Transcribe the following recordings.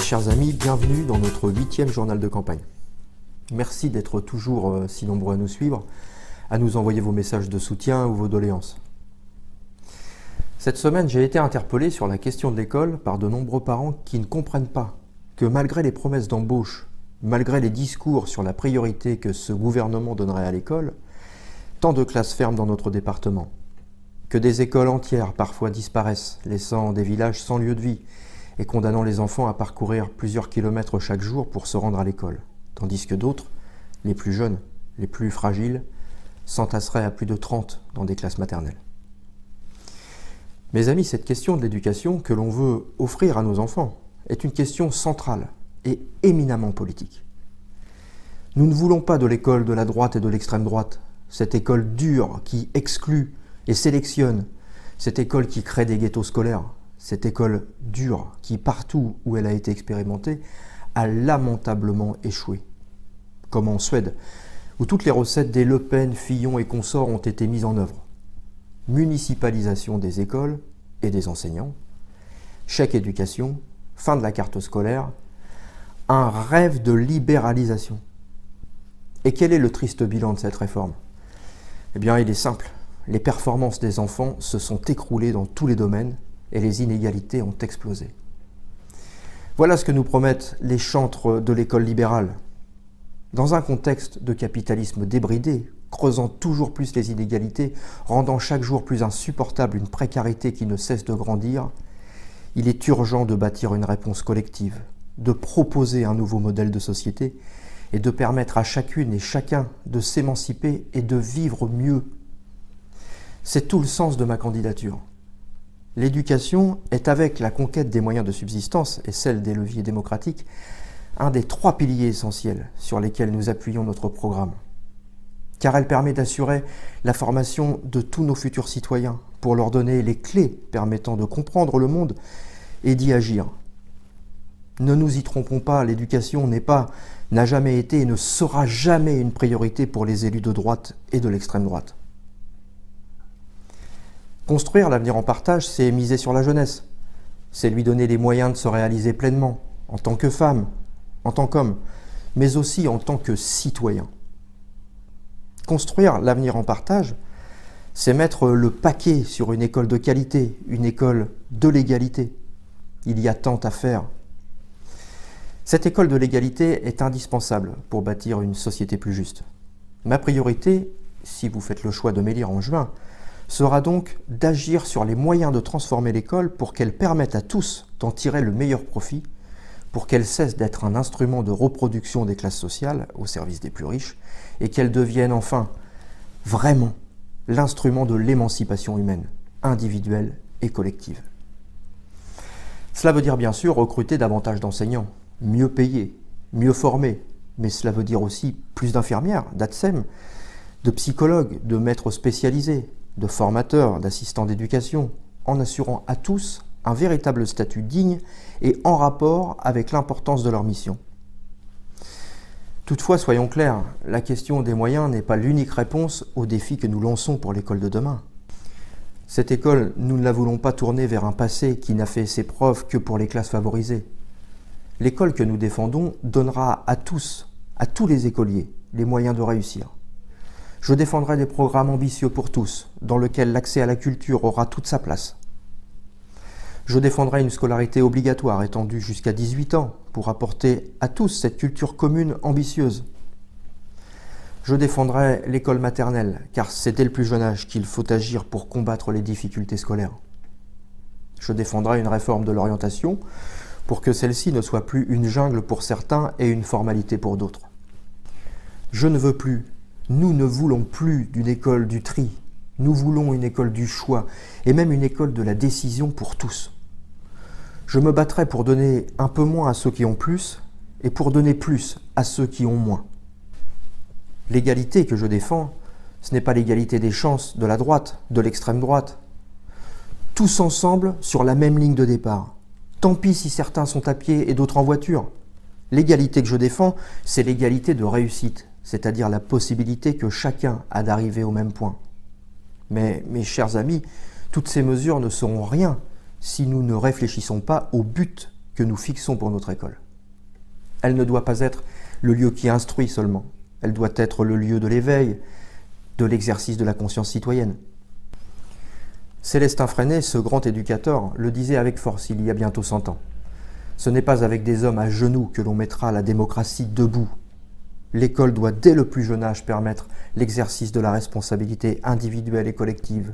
chers amis, bienvenue dans notre 8e journal de campagne. Merci d'être toujours si nombreux à nous suivre, à nous envoyer vos messages de soutien ou vos doléances. Cette semaine, j'ai été interpellé sur la question de l'école par de nombreux parents qui ne comprennent pas que malgré les promesses d'embauche, malgré les discours sur la priorité que ce gouvernement donnerait à l'école, tant de classes ferment dans notre département, que des écoles entières parfois disparaissent, laissant des villages sans lieu de vie et condamnant les enfants à parcourir plusieurs kilomètres chaque jour pour se rendre à l'école, tandis que d'autres, les plus jeunes, les plus fragiles, s'entasseraient à plus de 30 dans des classes maternelles. Mes amis, cette question de l'éducation que l'on veut offrir à nos enfants est une question centrale et éminemment politique. Nous ne voulons pas de l'école de la droite et de l'extrême droite, cette école dure qui exclut et sélectionne, cette école qui crée des ghettos scolaires, cette école dure qui, partout où elle a été expérimentée, a lamentablement échoué. Comme en Suède, où toutes les recettes des Le Pen, Fillon et consorts ont été mises en œuvre. Municipalisation des écoles et des enseignants, chèque éducation, fin de la carte scolaire, un rêve de libéralisation. Et quel est le triste bilan de cette réforme? Eh bien, il est simple. Les performances des enfants se sont écroulées dans tous les domaines et les inégalités ont explosé. Voilà ce que nous promettent les chantres de l'école libérale. Dans un contexte de capitalisme débridé, creusant toujours plus les inégalités, rendant chaque jour plus insupportable une précarité qui ne cesse de grandir, il est urgent de bâtir une réponse collective, de proposer un nouveau modèle de société et de permettre à chacune et chacun de s'émanciper et de vivre mieux. C'est tout le sens de ma candidature. L'éducation est, avec la conquête des moyens de subsistance et celle des leviers démocratiques, un des 3 piliers essentiels sur lesquels nous appuyons notre programme. Car elle permet d'assurer la formation de tous nos futurs citoyens pour leur donner les clés permettant de comprendre le monde et d'y agir. Ne nous y trompons pas, l'éducation n'a jamais été et ne sera jamais une priorité pour les élus de droite et de l'extrême droite. Construire l'avenir en partage, c'est miser sur la jeunesse. C'est lui donner les moyens de se réaliser pleinement, en tant que femme, en tant qu'homme, mais aussi en tant que citoyen. Construire l'avenir en partage, c'est mettre le paquet sur une école de qualité, une école de l'égalité. Il y a tant à faire. Cette école de l'égalité est indispensable pour bâtir une société plus juste. Ma priorité, si vous faites le choix de m'élire en juin, sera donc d'agir sur les moyens de transformer l'école pour qu'elle permette à tous d'en tirer le meilleur profit, pour qu'elle cesse d'être un instrument de reproduction des classes sociales au service des plus riches et qu'elle devienne enfin vraiment l'instrument de l'émancipation humaine, individuelle et collective. Cela veut dire bien sûr recruter davantage d'enseignants, mieux payés, mieux formés, mais cela veut dire aussi plus d'infirmières, d'ATSEM, de psychologues, de maîtres spécialisés, de formateurs, d'assistants d'éducation, en assurant à tous un véritable statut digne et en rapport avec l'importance de leur mission. Toutefois, soyons clairs, la question des moyens n'est pas l'unique réponse aux défis que nous lançons pour l'école de demain. Cette école, nous ne la voulons pas tourner vers un passé qui n'a fait ses preuves que pour les classes favorisées. L'école que nous défendons donnera à tous les écoliers, les moyens de réussir. Je défendrai des programmes ambitieux pour tous, dans lesquels l'accès à la culture aura toute sa place. Je défendrai une scolarité obligatoire étendue jusqu'à 18 ans pour apporter à tous cette culture commune ambitieuse. Je défendrai l'école maternelle, car c'est dès le plus jeune âge qu'il faut agir pour combattre les difficultés scolaires. Je défendrai une réforme de l'orientation pour que celle-ci ne soit plus une jungle pour certains et une formalité pour d'autres. Je ne veux plus, nous ne voulons plus d'une école du tri. Nous voulons une école du choix et même une école de la décision pour tous. Je me battrai pour donner un peu moins à ceux qui ont plus et pour donner plus à ceux qui ont moins. L'égalité que je défends, ce n'est pas l'égalité des chances de la droite, de l'extrême droite. Tous ensemble sur la même ligne de départ. Tant pis si certains sont à pied et d'autres en voiture. L'égalité que je défends, c'est l'égalité de réussite, c'est-à-dire la possibilité que chacun a d'arriver au même point. Mais, mes chers amis, toutes ces mesures ne seront rien si nous ne réfléchissons pas au but que nous fixons pour notre école. Elle ne doit pas être le lieu qui instruit seulement. Elle doit être le lieu de l'éveil, de l'exercice de la conscience citoyenne. Célestin Freinet, ce grand éducateur, le disait avec force il y a bientôt 100 ans. Ce n'est pas avec des hommes à genoux que l'on mettra la démocratie debout. L'école doit dès le plus jeune âge permettre l'exercice de la responsabilité individuelle et collective.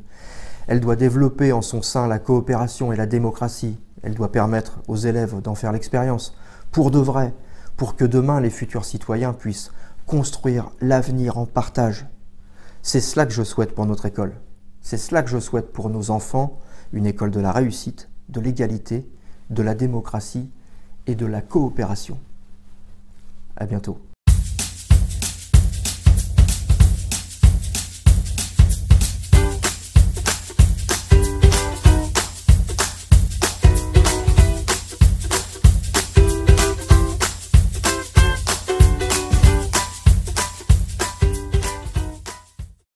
Elle doit développer en son sein la coopération et la démocratie. Elle doit permettre aux élèves d'en faire l'expérience, pour de vrai, pour que demain les futurs citoyens puissent construire l'avenir en partage. C'est cela que je souhaite pour notre école. C'est cela que je souhaite pour nos enfants, une école de la réussite, de l'égalité, de la démocratie et de la coopération. À bientôt.